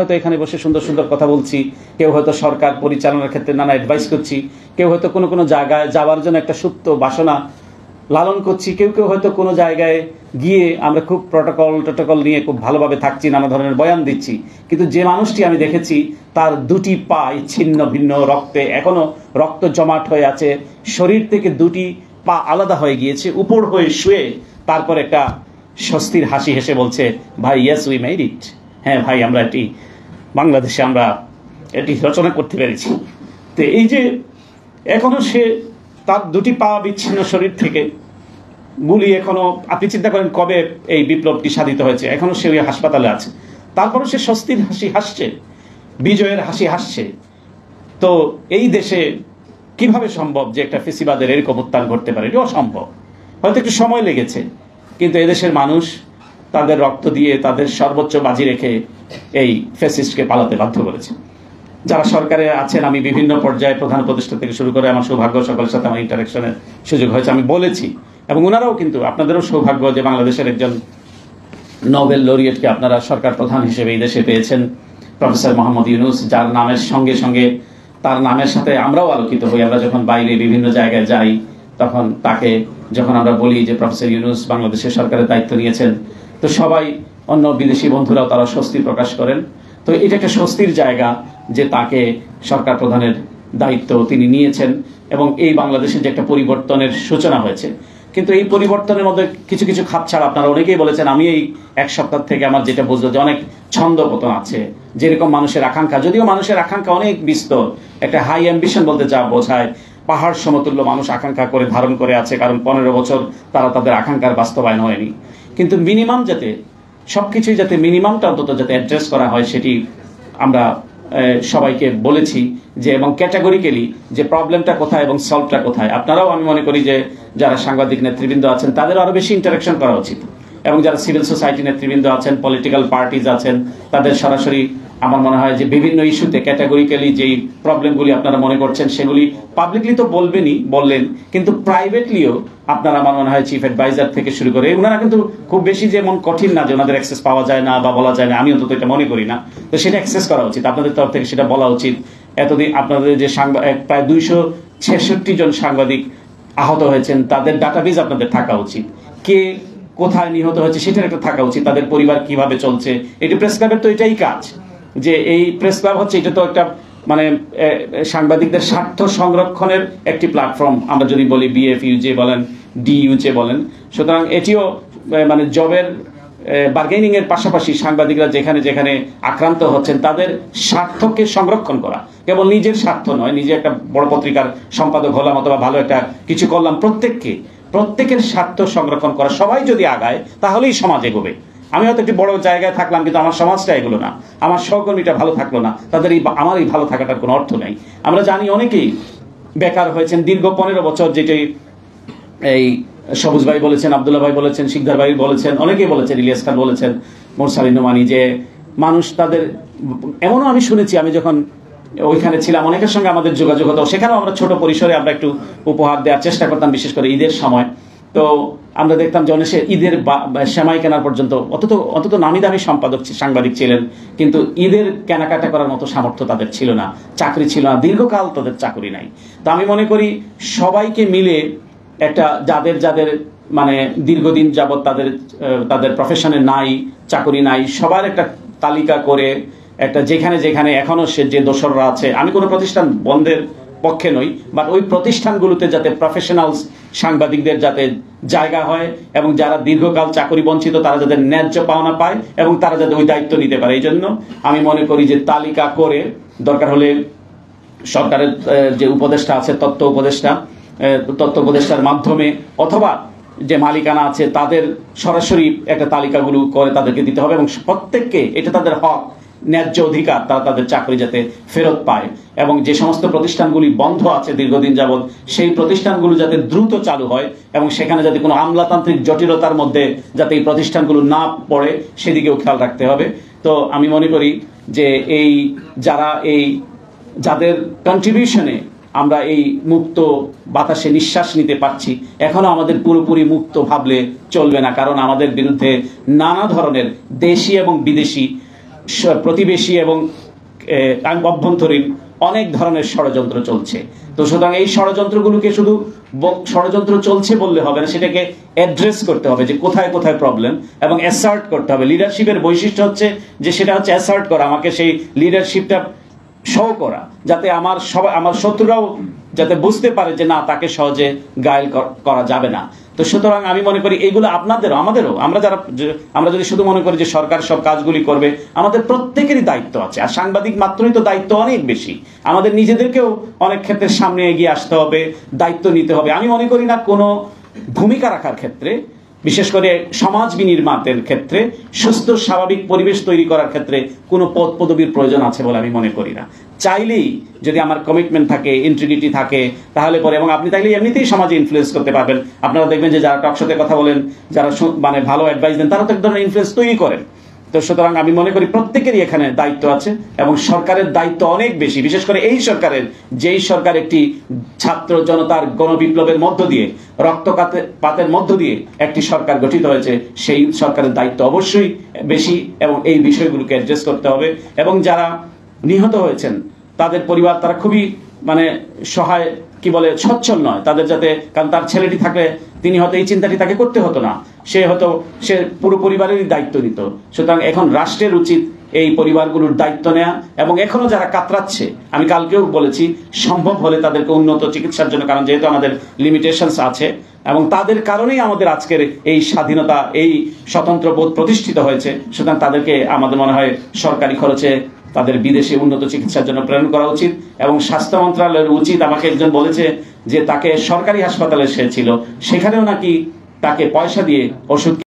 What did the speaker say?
হয়তো এখানে বসে সুন্দর সুন্দর কথা বলছি, কেউ হয়তো সরকার পরিচালনার ক্ষেত্রে নানা অ্যাডভাইস করছি, কেউ হয়তো কোনো কোনো জায়গায় যাওয়ার জন্য একটা সুপ্ত বাসনা লালন করছি, কেউ কেউ হয়তো কোনো জায়গায় গিয়ে আমরা খুব টোটোকল নিয়ে খুব ভালোভাবে থাকছি, নানা ধরনের বয়ান দিচ্ছি। কিন্তু যে মানুষটি আমি দেখেছি তার দুটি পা ছিন্ন ভিন্ন, রক্তে এখনো রক্ত জমাট হয়ে আছে, শরীর থেকে দুটি পা আলাদা হয়ে গিয়েছে, উপর হয়ে শুয়ে তারপর একটা স্বস্তির হাসি হেসে বলছে, ভাই ইয়েস উই মেড ইট, হ্যাঁ ভাই আমরা এটি বাংলাদেশে আমরা এটি রচনা করতে পেরেছি। তো এই যে এখনো সে তার দুটি পা বিচ্ছিন্ন শরীর থেকে গুলি, এখনো আপনি চিন্তা করেন কবে এই বিপ্লবটি সাধিত হয়েছে, এখনো সে ওই হাসপাতালে আছে, তারপরও সে স্বস্তির হাসি হাসছে, বিজয়ের হাসি হাসছে। তো এই দেশে কিভাবে সম্ভব যে একটা ফেসিবাদের এরকম উত্থান ঘটতে পারে? এটি অসম্ভব। হয়তো একটু সময় লেগেছে, কিন্তু এদেশের মানুষ তাদের রক্ত দিয়ে তাদের সর্বোচ্চ বাজি রেখে এই ফ্যাসিস্টকে পালাতে বাধ্য করেছে। যারা সরকারে আছেন, আমি বিভিন্ন পর্যায়ে প্রধান উপদেষ্টা থেকে শুরু করে আমার সৌভাগ্য সকলের সাথে আমার ইন্টারাকশনের সুযোগ হয়েছে, আমি বলেছি, এবং ওনারাও কিন্তু আপনাদেরও সৌভাগ্য যে বাংলাদেশের একজন নোবেল লরিয়েটকে আপনারা সরকার প্রধান হিসেবে এই দেশে পেয়েছেন, প্রফেসর মোহাম্মদ ইউনূস, যার নামের সঙ্গে সঙ্গে তার নামের সাথে আমরাও আলোকিত হই। আমরা যখন বাইরে বিভিন্ন জায়গায় যাই তখন তাকে যখন আমরা বলি যে প্রফেসর ইউনূস বাংলাদেশের সরকারের দায়িত্ব নিয়েছেন, তো সবাই অন্য বিদেশি বন্ধুরাও তারা স্বস্তি প্রকাশ করেন। তো এটা একটা স্বস্তির জায়গা যে তাকে সরকার প্রধানের দায়িত্ব তিনি নিয়েছেন, এবং এই বাংলাদেশে যে একটা পরিবর্তনের সূচনা হয়েছে। কিন্তু এই পরিবর্তনের মধ্যে কিছু কিছু খাপ ছাড়া আপনারা অনেকেই বলেছেন, আমি এই এক সপ্তাহ থেকে আমার যেটা বুঝলো যে অনেক ছন্দ পতন আছে। যেরকম মানুষের আকাঙ্ক্ষা, যদিও মানুষের আকাঙ্ক্ষা অনেক বিস্তর, একটা হাই অ্যাম্বিশন বলতে যা বোঝায়, পাহাড় সমতুল্য মানুষ আকাঙ্ক্ষা করে ধারণ করে আছে, কারণ 15 বছর তারা তাদের আকাঙ্ক্ষার বাস্তবায়ন হয়নি। কিন্তু মিনিমাম যাতে সবকিছুই যাতে মিনিমামটা অন্তত যাতে অ্যাড্রেস করা হয়, সেটি আমরা সবাইকে বলেছি যে, এবং ক্যাটাগরিক্যালি যে প্রবলেমটা কোথায় এবং সলভটা কোথায়। আপনারাও আমি মনে করি যে যারা সাংবাদিক নেতৃবৃন্দ আছেন তাদের আরো বেশি ইন্টারাকশন করা উচিত, এবং যারা সিভিল সোসাইটি নেতৃবৃন্দ আছেন, পলিটিক্যাল পার্টিজ আছেন, তাদের সরাসরি আমার মনে হয় যে বিভিন্ন ইস্যুতে ক্যাটাগরিক্যালি যেই প্রবলেমগুলি আপনারা মনে করছেন সেগুলি পাবলিকলি তো বললেন, কিন্তু প্রাইভেটলিও আপনারা আমার মনে হয় চিফ অ্যাডভাইজার থেকে শুরু করে ওনারা কিন্তু খুব বেশি যেমন কঠিন না যে ওনাদের অ্যাক্সেস পাওয়া যায় না বা বলা যায় না, আমি অন্তত এটা মনে করি না। তো সেটা অ্যাক্সেস করা উচিত, আপনাদের তরফ থেকে সেটা বলা উচিত। এতদিন আপনাদের যে প্রায় 266 জন সাংবাদিক আহত হয়েছেন, তাদের ডাটাবেজ আপনাদের থাকা উচিত, কে কোথায় নিহত হয়েছে সেটার একটা থাকা উচিত, তাদের পরিবার কিভাবে চলছে। এটি প্রেস ক্লাবের তো এটাই কাজ, যে এই প্রেস ক্লাব হচ্ছে এটা তো একটা মানে সাংবাদিকদের স্বার্থ সংরক্ষণের একটি প্ল্যাটফর্ম, আমরা যদি বলি বিএফইউজে বলেন, ডিইউজে বলেন। সুতরাং এটিও মানে জবের বার্গেনিং এর পাশাপাশি সাংবাদিকরা যেখানে যেখানে আক্রান্ত হচ্ছেন তাদের স্বার্থকে সংরক্ষণ করা, কেবল নিজের স্বার্থ নয়, নিজে একটা বড় পত্রিকার সম্পাদক হলাম অথবা ভালো একটা কিছু করলাম, প্রত্যেকের স্বার্থ সংরক্ষণ করা। সবাই যদি আগায় তাহলেই সমাজ এগোবে। আমি হয়তো একটি বড় জায়গায় থাকলাম কিন্তু আমার সমাজটা এগুলো না, আমার সহকর্মীটা ভালো থাকলো না, তাদের আমার এই ভালো থাকাটার কোনো অর্থ নেই। আমরা জানি অনেকেই বেকার হয়েছেন দীর্ঘ 15 বছর, যেটি এই সবুজ ভাই বলেছেন, আব্দুল্লাহ ভাই বলেছেন, শিকদার ভাই বলেছেন, অনেকেই বলেছেন, ইলিয়াস খান বলেছেন, মোরসালিন নোমানী, যে মানুষ তাদের এমনও আমি শুনেছি, আমি যখন ওইখানে ছিলাম অনেকের সঙ্গে আমাদের যোগাযোগ হতো, সেখানেও আমরা ছোট পরিসরে আমরা একটু উপহার দেওয়ার চেষ্টা করতাম, বিশেষ করে ঈদের সময়। তো আমরা দেখতাম যে অনেক ঈদের সেমাই কেনার পর্যন্ত অন্তত নামি দামি সাংবাদিক ছিলেন, কিন্তু ঈদের কেনাকাটা করার মতো সামর্থ্য তাদের ছিল না, চাকরি ছিল না, দীর্ঘকাল তাদের চাকরি নাই। তো আমি মনে করি সবাইকে মিলে একটা যাদের মানে দীর্ঘদিন যাবৎ তাদের প্রফেশনে নাই, চাকরি নাই, সবার একটা তালিকা করে একটা যেখানে যেখানে এখনো সে যে দোসররা আছে, আমি কোনো প্রতিষ্ঠান বন্ধের পক্ষে নই, বাট ওই প্রতিষ্ঠানগুলোতে যাতে প্রফেশনাল সাংবাদিকদের যাতে জায়গা হয়, এবং যারা দীর্ঘকাল চাকরি বঞ্চিত তারা যাতে ন্যায্য পাওনা পায় এবং তারা যাতে ওই দায়িত্ব নিতে পারে। এই জন্য আমি মনে করি যে তালিকা করে দরকার হলে সরকারের যে উপদেষ্টা আছে, তথ্য উপদেষ্টার মাধ্যমে অথবা যে মালিকানা আছে তাদের সরাসরি একটা তালিকাগুলো করে তাদেরকে দিতে হবে, এবং প্রত্যেককে এটা তাদের হক, ন্যায্য অধিকার, তারা তাদের চাকরি যাতে ফেরত পায়, এবং যে সমস্ত প্রতিষ্ঠানগুলি বন্ধ আছে দীর্ঘদিন যাবৎ সেই প্রতিষ্ঠানগুলো যাতে দ্রুত চালু হয়, এবং সেখানে যাতে কোনো আমলাতান্ত্রিক জটিলতার মধ্যে যাতে এই প্রতিষ্ঠানগুলো না পড়ে সেদিকেও খেয়াল রাখতে হবে। তো আমি মনে করি যে যাদের কন্ট্রিবিউশনে আমরা এই মুক্ত বাতাসে নিঃশ্বাস নিতে পারছি, এখনো আমাদের পুরোপুরি মুক্ত ভাবলে চলবে না, কারণ আমাদের বিরুদ্ধে নানা ধরনের দেশি এবং বিদেশি প্রতিবেশী এবং অভ্যন্তরীণ অনেক ধরনের ষড়যন্ত্র চলছে। তো সুতরাং এই ষড়যন্ত্রগুলোকে শুধু ষড়যন্ত্র চলছে বললে হবে না, সেটাকে অ্যাড্রেস করতে হবে যে কোথায় কোথায় প্রবলেম, এবং অ্যাসার্ট করতে হবে। লিডারশিপের বৈশিষ্ট্য হচ্ছে যে সেটা হচ্ছে অ্যাসার্ট করা, আমাকে সেই লিডারশিপটা শো করা, যাতে আমার শত্রুরাও যাতে বুঝতে পারে যে না, তাকে সহজে গায়েল করা যাবে না। তো সুতরাং আমি মনে করি এইগুলো আপনাদেরও আমাদেরও, আমরা যদি শুধু মনে করি যে সরকার সব কাজগুলি করবে, আমাদের প্রত্যেকেরই দায়িত্ব আছে। আর সাংবাদিক মাত্রই তো দায়িত্ব অনেক বেশি, আমাদের নিজেদেরকেও অনেক ক্ষেত্রে সামনে এগিয়ে আসতে হবে, দায়িত্ব নিতে হবে। আমি মনে করি না কোনো ভূমিকা রাখার ক্ষেত্রে, বিশেষ করে সমাজ বিনির্মাণের ক্ষেত্রে, সুস্থ স্বাভাবিক পরিবেশ তৈরি করার ক্ষেত্রে কোনো পদ পদবীর প্রয়োজন আছে বলে আমি মনে করি না। চাইলেই যদি আমার কমিটমেন্ট থাকে, ইন্টিগ্রিটি থাকে, তাহলে পরে, এবং আপনি চাইলে এমনিতেই সমাজে ইনফ্লুয়েন্স করতে পারবেন। আপনারা দেখবেন যে যারা টকশোতে কথা বলেন, যারা মানে ভালো অ্যাডভাইস দেন, তারা তো এক ধরনের ইনফ্লুয়েন্স তৈরি করেন। তো সুতরাং আমি মনে করি প্রত্যেকেরই এখানে দায়িত্ব আছে, এবং সরকারের দায়িত্ব অনেক বেশি। বিশেষ করে এই সরকারের, যেই সরকার একটি ছাত্র জনতার গণবিপ্লবের মধ্য দিয়ে, রক্তপাতের মধ্য দিয়ে একটি সরকার গঠিত হয়েছে, সেই সরকারের দায়িত্ব অবশ্যই বেশি, এবং এই বিষয়গুলোকে অ্যাড্রেস করতে হবে। এবং যারা নিহত হয়েছেন তাদের পরিবার, তারা খুবই মানে সহায়, কি বলে, সচ্ছল নয় তাদের, যাতে, কারণ তার ছেলেটি থাকলে তিনি হয়তো এই চিন্তাটি তাকে করতে হতো না, সে পুরো পরিবারেরই দায়িত্ব নিত। সুতরাং এখন রাষ্ট্রের উচিত এই পরিবারগুলোর দায়িত্ব নেওয়া, এবং এখনো যারা কাতরাচ্ছে, আমি কালকেও বলেছি, সম্ভব হলে তাদেরকে উন্নত চিকিৎসার জন্য, কারণ যেহেতু আমাদের লিমিটেশনস আছে, এবং তাদের কারণেই আমাদের আজকের এই স্বাধীনতা, এই স্বতন্ত্র বোধ প্রতিষ্ঠিত হয়েছে। সুতরাং তাদেরকে আমাদের মনে হয় সরকারি খরচে তাদের বিদেশে উন্নত চিকিৎসার জন্য প্রেরণ করা উচিত। এবং স্বাস্থ্য মন্ত্রণালয়ের উচিত, আমাকে একজন বলেছে যে তাকে সরকারি হাসপাতালে সে ছিল, সেখানেও নাকি তাকে পয়সা দিয়ে ওষুধ